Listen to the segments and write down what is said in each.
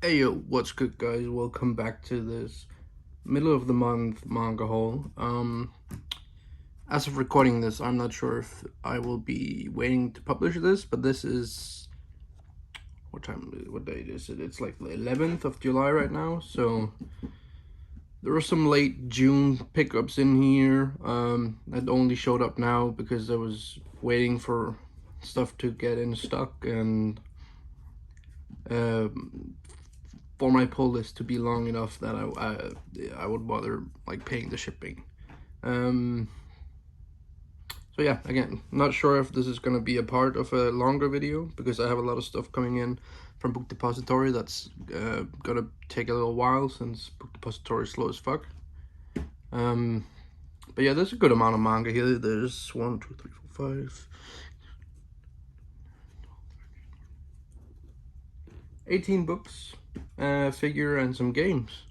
Hey yo, what's good guys? Welcome back to this middle of the month manga haul. As of recording this, I'm not sure if I will be waiting to publish this, but this is what date is it? It's like the 11th of July right now, so there were some late June pickups in here. That only showed up now because I was waiting for stuff to get in stock and for my pull list to be long enough that I would bother like paying the shipping. Um, so yeah, again, not sure if this is gonna be a part of a longer video because I have a lot of stuff coming in from Book Depository that's gonna take a little while since Book Depository is slow as fuck. But yeah, there's a good amount of manga here. There's 1, 2, 3, 4, 5, 18 books, figure, and some games.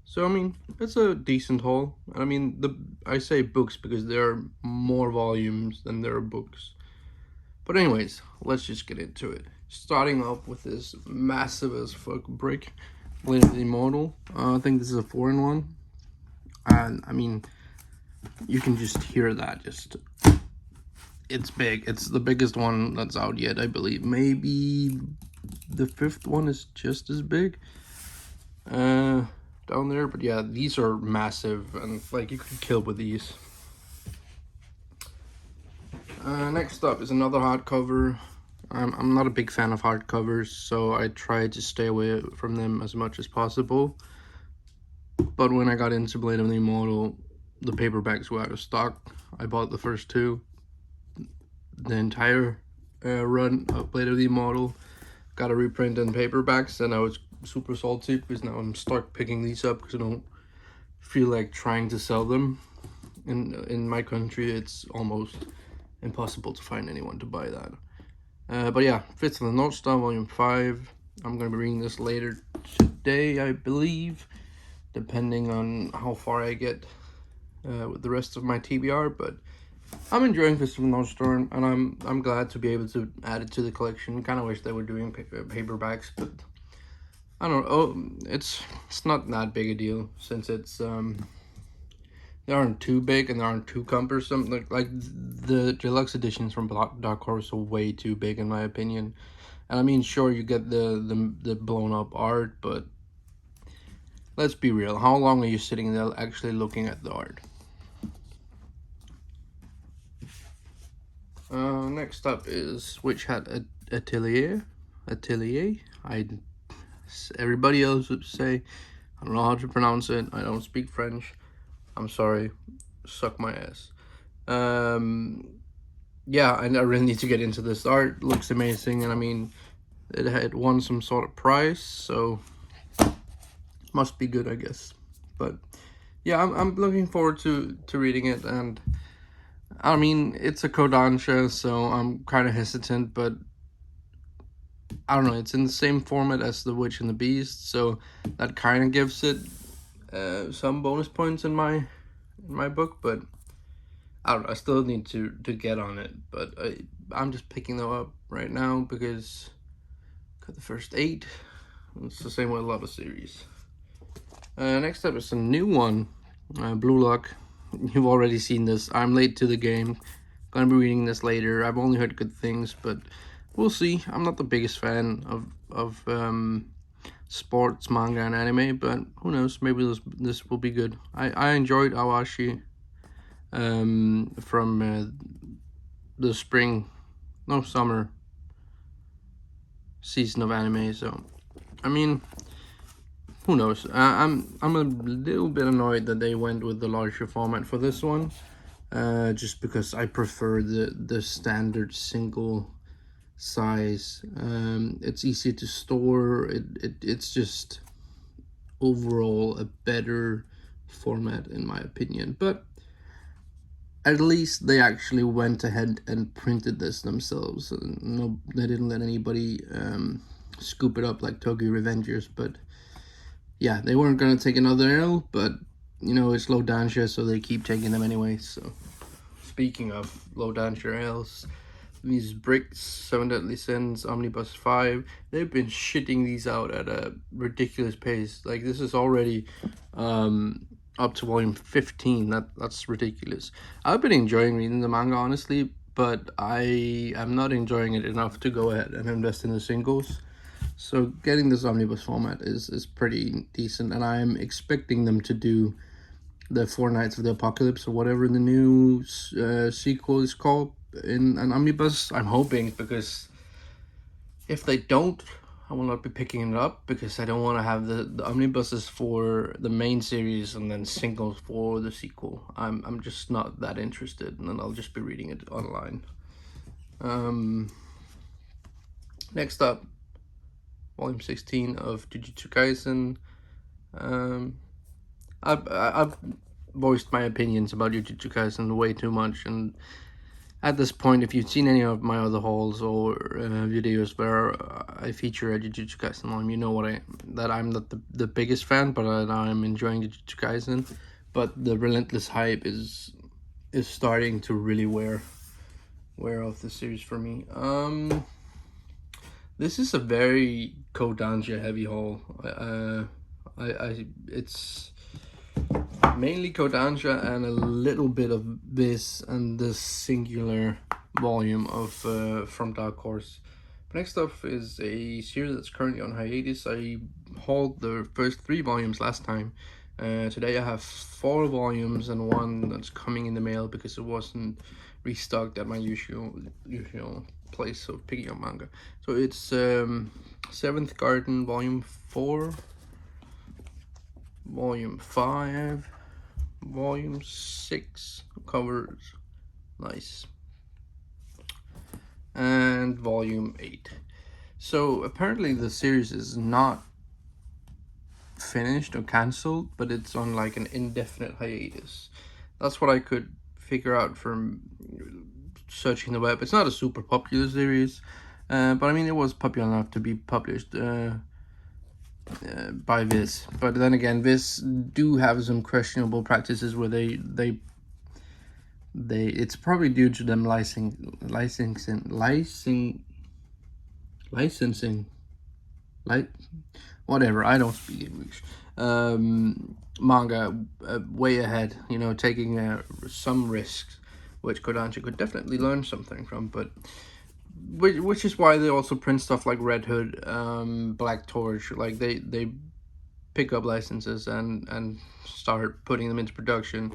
So I mean, it's a decent haul. I mean, I say books because there are more volumes than there are books. But anyways, let's just get into it. Starting off with this massive as fuck brick, Blade of the Immortal. I think this is a 4-in-1, and I mean, you can just hear that. It's big. It's the biggest one that's out yet, I believe. Maybe the 5th one is just as big. Down there, but yeah, these are massive and like you could kill with these. Next up is another hardcover. I'm not a big fan of hardcovers, so I try to stay away from them as much as possible. But when I got into Blade of the Immortal, the paperbacks were out of stock. I bought the first two. The entire run of Blade of the Immortal got a reprint in paperbacks, and I was super salty because now I'm stuck picking these up because I don't feel like trying to sell them. In my country, it's almost impossible to find anyone to buy that. But yeah, Fits of the North Star Volume 5. I'm going to be reading this later today, I believe, depending on how far I get with the rest of my TBR. But I'm enjoying Fist of the North Star, and I'm glad to be able to add it to the collection. Kind of wish they were doing paperbacks, but I don't know. Oh, it's not that big a deal since it's they aren't too big and they aren't too cumbersome. Like the deluxe editions from Dark Horse are way too big in my opinion. And I mean, sure, you get the blown up art, but let's be real. How long are you sitting there actually looking at the art? Next up is Witch Hat Atelier. Everybody else would say, I don't know how to pronounce it. I don't speak French. I'm sorry. Suck my ass. Yeah, I really need to get into this. The art looks amazing, and I mean, it had won some sort of prize, so must be good, I guess. But yeah, I'm looking forward to reading it, and I mean, it's a kodansha, so I'm kind of hesitant, but I don't know, it's in the same format as The Witch and the Beast, so that kind of gives it some bonus points in my book, but I don't know, I still need to get on it, but I'm just picking them up right now because got the first 8. It's the same with a lot of series. Next up is a new one, Blue Lock. You've already seen this. I'm late to the game. Gonna be reading this later. I've only heard good things, but we'll see. I'm not the biggest fan of sports, manga, and anime, but who knows? Maybe this will be good. I enjoyed Awashi from the summer season of anime. So, I mean, who knows? I'm a little bit annoyed that they went with the larger format for this one, just because I prefer the standard single size. It's easy to store. It's just overall a better format in my opinion, but at least they actually went ahead and printed this themselves. No, they didn't let anybody scoop it up like Tokyo Revengers, but yeah, they weren't gonna take another L, but you know, it's low dansha, so they keep taking them anyway. So speaking of low dansha L's, these bricks, 7 Deadly Sins, Omnibus 5, they've been shitting these out at a ridiculous pace. Like, this is already up to volume 15. That's ridiculous. I've been enjoying reading the manga, honestly, but I am not enjoying it enough to go ahead and invest in the singles. So getting this omnibus format is pretty decent, and I'm expecting them to do the Four Knights of the Apocalypse or whatever the new sequel is called in an omnibus. I'm hoping, because if they don't, I will not be picking it up, because I don't want to have the omnibuses for the main series and then singles for the sequel. I'm just not that interested, and then I'll just be reading it online. Next up, volume 16 of Jujutsu Kaisen. I've voiced my opinions about Jujutsu Kaisen way too much, and at this point, if you've seen any of my other hauls or videos where I feature a Jujutsu Kaisen volume, you know that I'm not the biggest fan, but I'm enjoying Jujutsu Kaisen. But the relentless hype is starting to really wear off the series for me. This is a very Kodansha heavy haul. It's mainly Kodansha and a little bit of this and this singular volume of from Dark Horse. But next up is a series that's currently on hiatus. I hauled the first 3 volumes last time. Today I have 4 volumes and 1 that's coming in the mail because it wasn't restocked at my usual place of picking up manga. So it's 7th Garden Volume 4, Volume 5, Volume 6 covers, nice, and Volume 8. So apparently the series is not finished or cancelled, but it's on like an indefinite hiatus. That's what I could figure out from searching the web. It's not a super popular series, but I mean, it was popular enough to be published by Viz. But then again, Viz do have some questionable practices where they it's probably due to them licensing whatever, I don't speak English, manga way ahead, you know, taking some risks, which Kodansha could definitely learn something from, but which is why they also print stuff like Red Hood, Black Torch. Like they pick up licenses and start putting them into production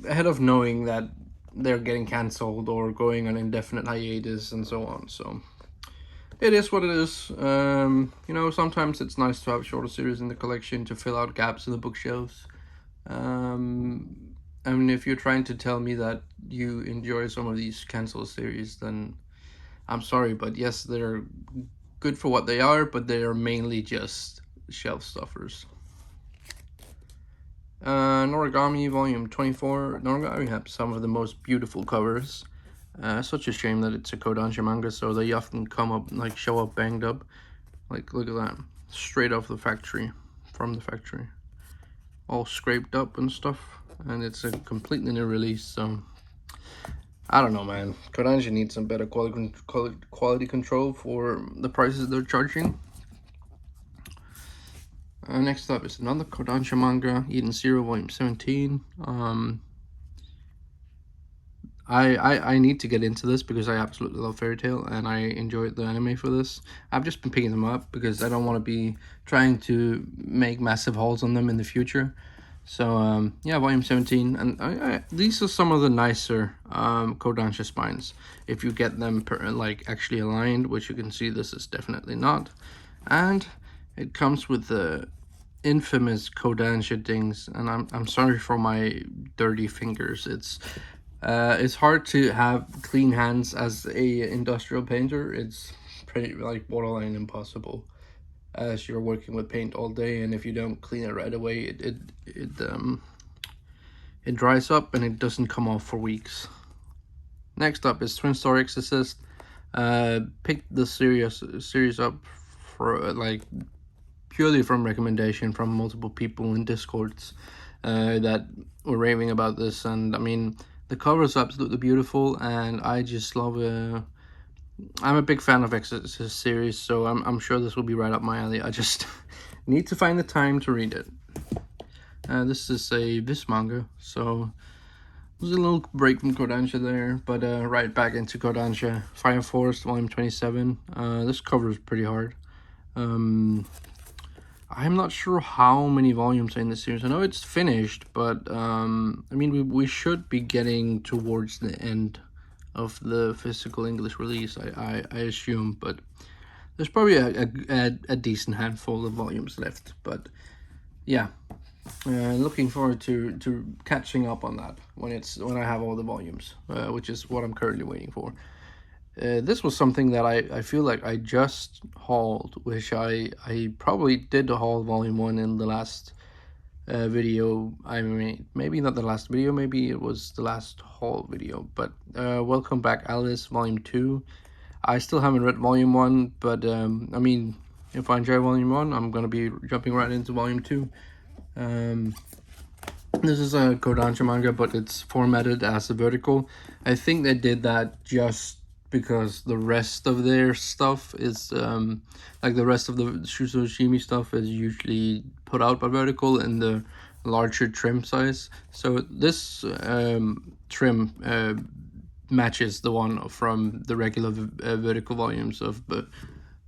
ahead of knowing that they're getting cancelled or going on indefinite hiatus and so on. So it is what it is. You know, sometimes it's nice to have shorter series in the collection to fill out gaps in the bookshelves. I mean, if you're trying to tell me that you enjoy some of these cancelled series, then I'm sorry, but yes, they're good for what they are, but they are mainly just shelf stuffers. Noragami Volume 24. Noragami have some of the most beautiful covers. Such a shame that it's a Kodansha manga, so they often come up, like, show up banged up. Like, look at that. Straight off the factory. From the factory. All scraped up and stuff. And it's a completely new release, so I don't know, man. Kodansha needs some better quality control for the prices they're charging. Next up is another Kodansha manga, Eden Zero Volume 17. I need to get into this because I absolutely love Fairy Tail and I enjoyed the anime for this. I've just been picking them up because I don't want to be trying to make massive hauls on them in the future. So yeah, Volume 17, and these are some of the nicer Kodansha spines if you get them like actually aligned, which you can see this is definitely not. And it comes with the infamous Kodansha dings, and I'm sorry for my dirty fingers. It's hard to have clean hands as a industrial painter. It's pretty like borderline impossible, as you're working with paint all day, and if you don't clean it right away, it dries up and it doesn't come off for weeks. Next up is Twin Star Exorcist. Picked the series up for like purely from recommendation from multiple people in Discords that were raving about this, and I mean, The cover is absolutely beautiful, and I just love I'm a big fan of Exorcist series, so I'm sure this will be right up my alley. I just need to find the time to read it. This is this manga, so there's a little break from Kodansha there, but right back into Kodansha. Fire Forest, volume 27. This cover is pretty hard. I'm not sure how many volumes are in this series. I know it's finished, but I mean, we should be getting towards the end of the physical English release, I assume, but there's probably a decent handful of volumes left. But yeah, looking forward to catching up on that when I have all the volumes, which is what I'm currently waiting for. This was something that I feel like I just hauled, which I probably did haul volume 1 in the last video. I mean, maybe not the last video, maybe it was the last haul video, but Welcome Back Alice volume 2. I still haven't read volume 1, but I mean, if I enjoy volume 1, I'm gonna be jumping right into volume 2. This is a Kodansha manga, but it's formatted as a vertical. I think they did that just because the rest of their stuff is like the rest of the Shusoshimi stuff is usually put out by vertical in the larger trim size. So this trim matches the one from the regular vertical volumes of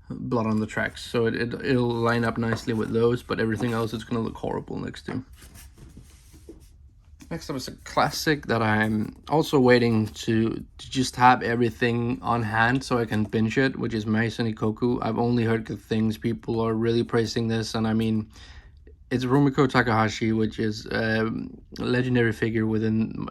Blood on the Tracks. So it'll line up nicely with those, but everything else is gonna look horrible next to. Next up is a classic that I'm also waiting to just have everything on hand so I can binge it, which is Maison Ikoku. I've only heard good things. People are really praising this, and I mean, it's Rumiko Takahashi, which is a legendary figure within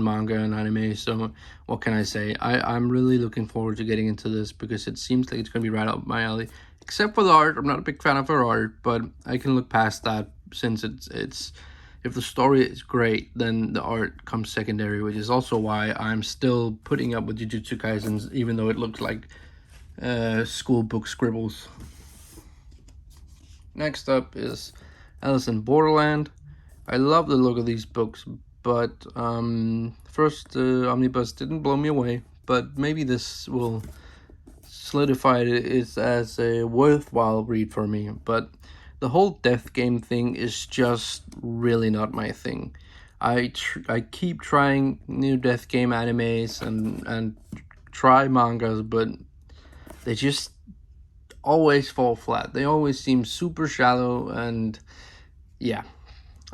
manga and anime, so what can I say? I'm really looking forward to getting into this because it seems like it's going to be right up my alley. Except for the art, I'm not a big fan of her art, but I can look past that since it's if the story is great, then the art comes secondary, which is also why I'm still putting up with Jujutsu Kaisen, even though it looks like school book scribbles. Next up is Alice in Borderland. I love the look of these books, but first Omnibus didn't blow me away, but maybe this will solidify it as a worthwhile read for me. But the whole death game thing is just really not my thing. I keep trying new death game animes and try mangas, but they just always fall flat. They always seem super shallow, and yeah.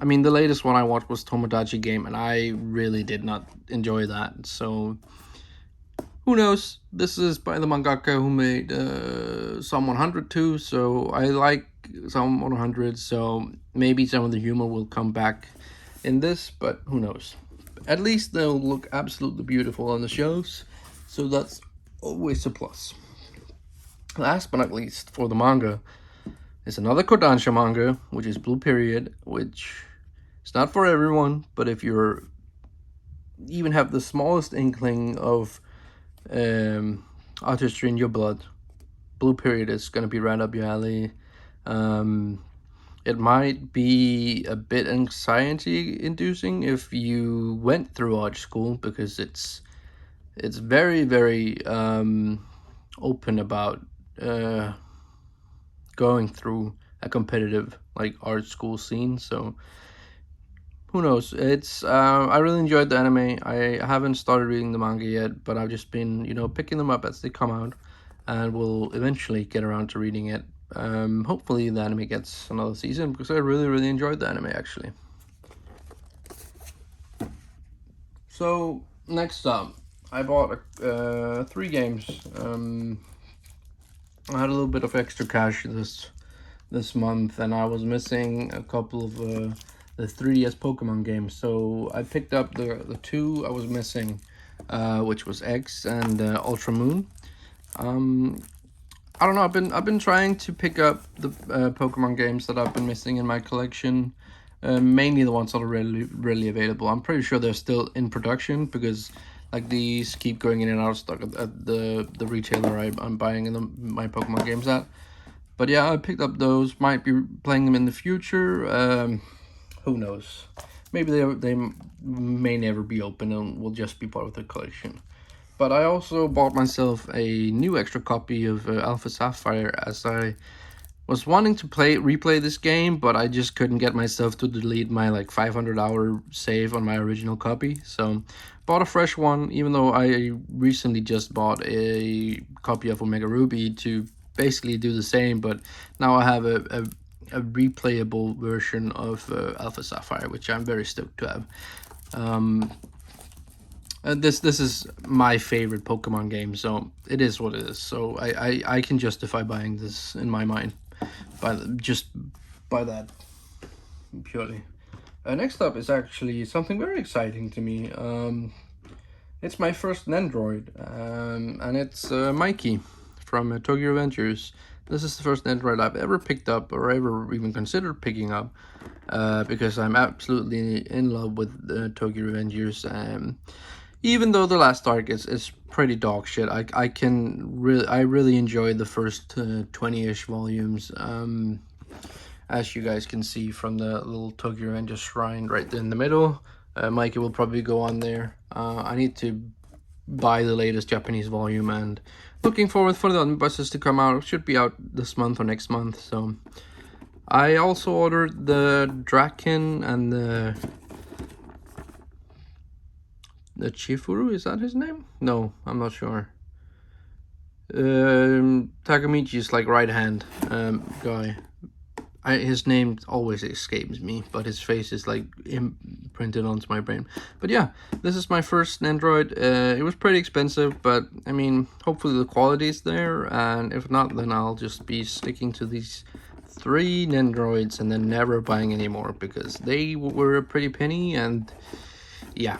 I mean, the latest one I watched was Tomodachi Game, and I really did not enjoy that. So who knows? This is by the mangaka who made Psalm 100 too, so I like Psalm 100, so maybe some of the humor will come back in this, but who knows? At least they'll look absolutely beautiful on the shows, so that's always a plus. Last but not least, for the manga, is another Kodansha manga, which is Blue Period, which is not for everyone, but if you're even have the smallest inkling of artistry in your blood, Blue Period is going to be right up your alley. It might be a bit anxiety inducing if you went through art school, because it's very, very open about going through a competitive like art school scene. So who knows? It's I really enjoyed the anime. I haven't started reading the manga yet, but I've just been, you know, picking them up as they come out, and will eventually get around to reading it. Hopefully the anime gets another season, because I really enjoyed the anime actually. So next up, I bought 3 games. I had a little bit of extra cash this month, and I was missing a couple of the 3DS Pokemon games, so I picked up the 2 I was missing, which was X and Ultra Moon. I don't know. I've been trying to pick up the Pokemon games that I've been missing in my collection, mainly the ones that are readily available. I'm pretty sure they're still in production, because like these keep going in and out of stock at the retailer I'm buying my Pokemon games at. But yeah, I picked up those. Might be playing them in the future. Who knows? maybe they may never be open and will just be part of the collection. But I also bought myself a new extra copy of Alpha Sapphire, as I was wanting to replay this game, but I just couldn't get myself to delete my like 500-hour save on my original copy. So bought a fresh one, even though I recently just bought a copy of Omega Ruby to basically do the same, but now I have a replayable version of Alpha Sapphire, which I'm very stoked to have. This is my favorite Pokemon game, so it is what it is. So I can justify buying this in my mind by that purely. Next up is actually something very exciting to me. It's my first Nendoroid, and it's Mikey from Tokyo Revengers. This is the first Nendoroid I've ever picked up or ever even considered picking up, because I'm absolutely in love with Tokyo Revengers. Even though the last arc is pretty dog shit, I really enjoyed the first 20-ish volumes. As you guys can see from the little Tokyo Revengers shrine right in the middle. Mikey will probably go on there. I need to buy the latest Japanese volume, and looking forward for the omnibuses to come out. It should be out this month or next month. So I also ordered the Draken and the Chifuru, is that his name? No, I'm not sure. Takamichi's like right hand guy. His name always escapes me, but his face is like imprinted onto my brain. But yeah, this is my first Nendoroid. It was pretty expensive, but I mean, hopefully the quality is there, and if not, then I'll just be sticking to these 3 Nendoroids and then never buying any more, because they were a pretty penny. And yeah,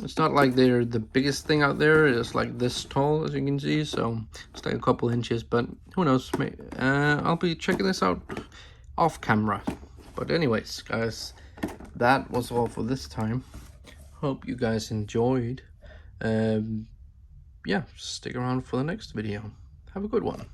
it's not like they're the biggest thing out there. It's like this tall, as you can see, so it's like a couple inches, but who knows. I'll be checking this out off camera. But anyways, guys, that was all for this time. Hope you guys enjoyed. Yeah, stick around for the next video. Have a good one.